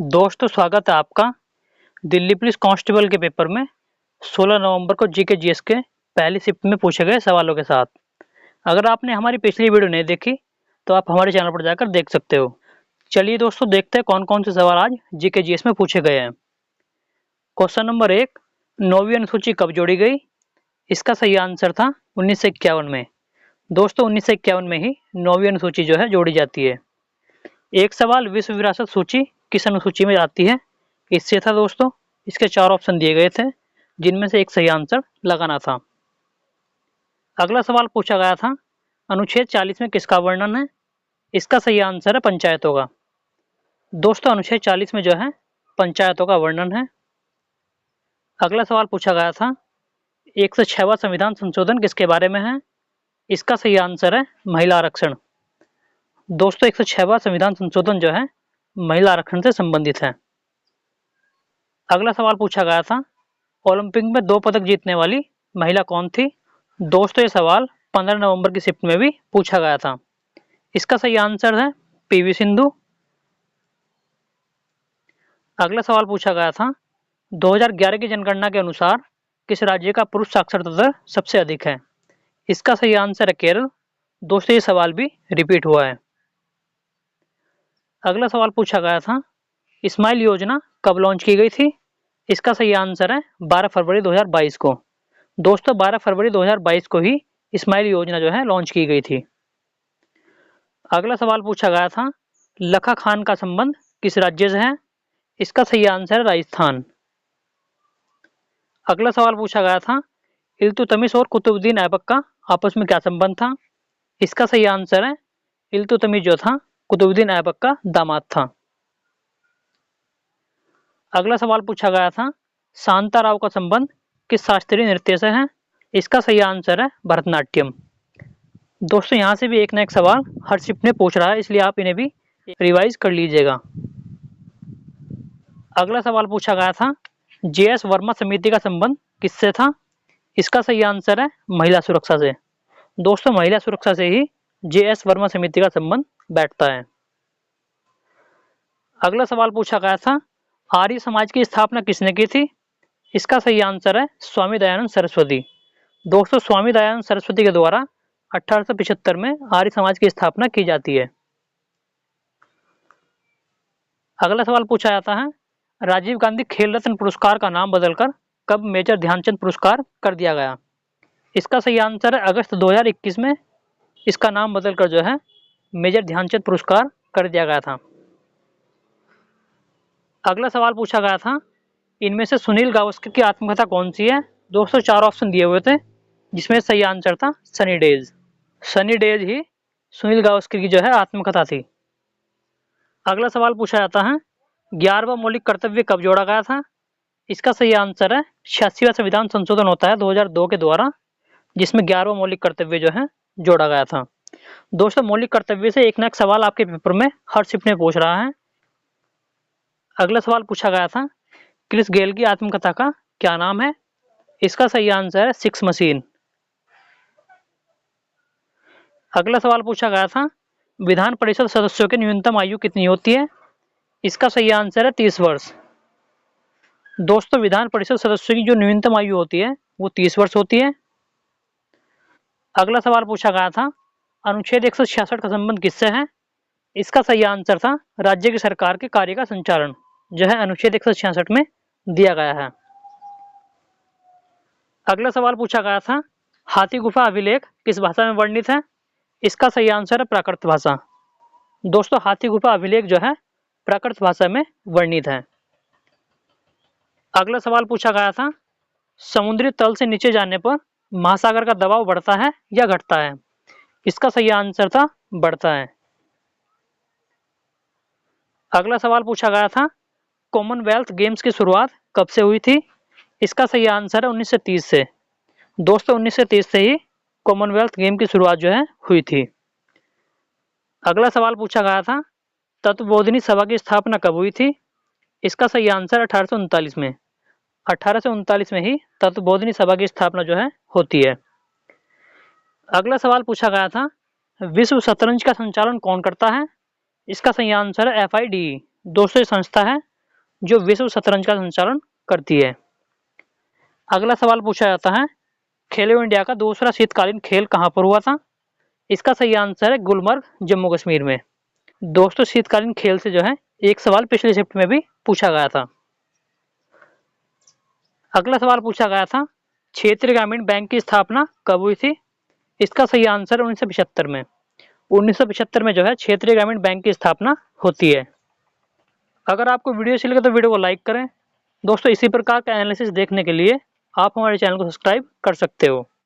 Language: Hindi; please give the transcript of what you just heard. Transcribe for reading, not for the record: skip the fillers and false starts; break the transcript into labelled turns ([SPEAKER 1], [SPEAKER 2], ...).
[SPEAKER 1] दोस्तों स्वागत है आपका दिल्ली पुलिस कांस्टेबल के पेपर में 16 नवंबर को जीके जीएस के पहली शिफ्ट में पूछे गए सवालों के साथ। अगर आपने हमारी पिछली वीडियो नहीं देखी तो आप हमारे चैनल पर जाकर देख सकते हो। चलिए दोस्तों देखते हैं कौन कौन से सवाल आज जीके जीएस में पूछे गए हैं। क्वेश्चन नंबर 1, 9वीं अनुसूची कब जोड़ी गई? इसका सही आंसर था 1951 में। दोस्तों 1951 में ही 9वीं अनुसूची जो है जोड़ी जाती है। एक सवाल, विश्व विरासत सूची किस अनुसूची में आती है? इससे था दोस्तों, इसके 4 ऑप्शन दिए गए थे जिनमें से एक सही आंसर लगाना था। अगला सवाल पूछा गया था, अनुच्छेद 40 में किसका वर्णन है? इसका सही आंसर है पंचायतों का। दोस्तों अनुच्छेद 40 में जो है पंचायतों का वर्णन है। अगला सवाल पूछा गया था, 106वां संविधान संशोधन किसके बारे में है? इसका सही आंसर है महिला आरक्षण। दोस्तों 106वां संविधान संशोधन जो है महिला आरक्षण से संबंधित है। अगला सवाल पूछा गया था, ओलंपिक में 2 पदक जीतने वाली महिला कौन थी? दोस्तों ये सवाल 15 नवंबर की शिफ्ट में भी पूछा गया था। इसका सही आंसर है पीवी सिंधु। अगला सवाल पूछा गया था, 2011 की जनगणना के अनुसार किस राज्य का पुरुष साक्षरता दर सबसे अधिक है? इसका सही आंसर है केरल। दोस्तों ये सवाल भी रिपीट हुआ है। अगला सवाल पूछा गया था, स्माइल योजना कब लॉन्च की गई थी? इसका सही आंसर है 12 फरवरी 2022 को। दोस्तों 12 फरवरी 2022 को ही स्माइल योजना जो है लॉन्च की गई थी। अगला सवाल पूछा गया था, लखा खान का संबंध किस राज्य से है? इसका सही आंसर है राजस्थान। अगला सवाल पूछा गया था, इल्तुतमिश और कुतुबुद्दीन ऐबक का आपस में क्या संबंध था? इसका सही आंसर है इल्तुतमिश जो था कुतुबुद्दीन ऐबक का दामाद था। अगला सवाल पूछा गया था, शांताराव का संबंध किस शास्त्रीय नृत्य से है? इसका सही आंसर है भरतनाट्यम। दोस्तों यहाँ से भी एक ना एक सवाल हर शिफ्ट में पूछ रहा है, इसलिए आप इन्हें भी रिवाइज कर लीजिएगा। अगला सवाल पूछा गया था, जेएस वर्मा समिति का संबंध किससे था? इसका सही आंसर है महिला सुरक्षा से। दोस्तों महिला सुरक्षा से ही जेएस वर्मा समिति का संबंध बैठता है। अगला सवाल पूछा गया था, आर्य समाज की स्थापना किसने की थी? इसका सही आंसर है स्वामी दयानंद सरस्वती। दोस्तों स्वामी दयानंद सरस्वती के द्वारा 1875 में आर्य समाज की स्थापना की जाती है। अगला सवाल पूछा जाता है, राजीव गांधी खेल रत्न पुरस्कार का नाम बदलकर कब मेजर ध्यानचंद पुरस्कार कर दिया गया? इसका सही आंसर है अगस्त 2021 में इसका नाम बदलकर जो है मेजर ध्यानचंद पुरस्कार कर दिया गया था। अगला सवाल पूछा गया था, इनमें से सुनील गावस्कर की आत्मकथा कौन सी है? दोस्तों 4 ऑप्शन दिए हुए थे जिसमें सही आंसर था सनी डेज। सनी डेज ही सुनील गावस्कर की जो है आत्मकथा थी। अगला सवाल पूछा जाता है, 11वां मौलिक कर्तव्य कब जोड़ा गया था? इसका सही आंसर है 86वां संविधान संशोधन होता है 2002 के द्वारा, जिसमें 11वां मौलिक कर्तव्य जो है जोड़ा गया था। दोस्तों मौलिक कर्तव्य से एक ना एक सवाल आपके पेपर में हर शिफ्ट में पूछ रहा है। अगला सवाल पूछा गया था, क्रिस गेल की आत्मकथा का क्या नाम है? इसका सही आंसर है सिक्स मशीन। अगला सवाल पूछा गया था, विधान परिषद सदस्यों की न्यूनतम आयु कितनी होती है? इसका सही आंसर है 30 वर्ष। दोस्तों विधान परिषद सदस्यों की जो न्यूनतम आयु होती है वो 30 वर्ष होती है। अगला सवाल पूछा गया था, अनुच्छेद 166 का संबंध किससे है? इसका सही आंसर था राज्य की सरकार के कार्य का संचालन जो है अनुच्छेद 166 में दिया गया है। अगला सवाल पूछा गया था, हाथी गुफा अभिलेख किस भाषा में वर्णित है? इसका सही आंसर है प्राकृत भाषा। दोस्तों हाथी गुफा अभिलेख जो है प्राकृत भाषा में वर्णित है। अगला सवाल पूछा गया था, समुद्री तल से नीचे जाने पर महासागर का दबाव बढ़ता है या घटता है? इसका सही आंसर था बढ़ता है। अगला सवाल पूछा गया था, कॉमनवेल्थ गेम्स की शुरुआत कब से हुई थी? इसका सही आंसर है 1930 से। दोस्तों 1930 से ही कॉमनवेल्थ गेम की शुरुआत जो है हुई थी। अगला सवाल पूछा गया था, तत्वबोधिनी सभा की स्थापना कब हुई थी? इसका सही आंसर 1839 में। 1839 में ही तत्वबोधिनी सभा की स्थापना जो है होती है। अगला सवाल पूछा गया था, विश्व शतरंज का संचालन कौन करता है? इसका सही आंसर है FIDE। दोस्तों ये संस्था है जो विश्व शतरंज का संचालन करती है। अगला सवाल पूछा जाता है, खेलो इंडिया का दूसरा शीतकालीन खेल कहाँ पर हुआ था? इसका सही आंसर है गुलमर्ग, जम्मू कश्मीर में। दोस्तों, शीतकालीन खेल से जो है एक सवाल पिछली शिफ्ट में भी पूछा गया था। अगला सवाल पूछा गया था, क्षेत्रीय ग्रामीण बैंक की स्थापना कब हुई थी? इसका सही आंसर 1975 में। 1975 में जो है क्षेत्रीय ग्रामीण बैंक की स्थापना होती है। अगर आपको वीडियो अच्छी लगे तो वीडियो को लाइक करें। दोस्तों, इसी प्रकार का एनालिसिस देखने के लिए आप हमारे चैनल को सब्सक्राइब कर सकते हो।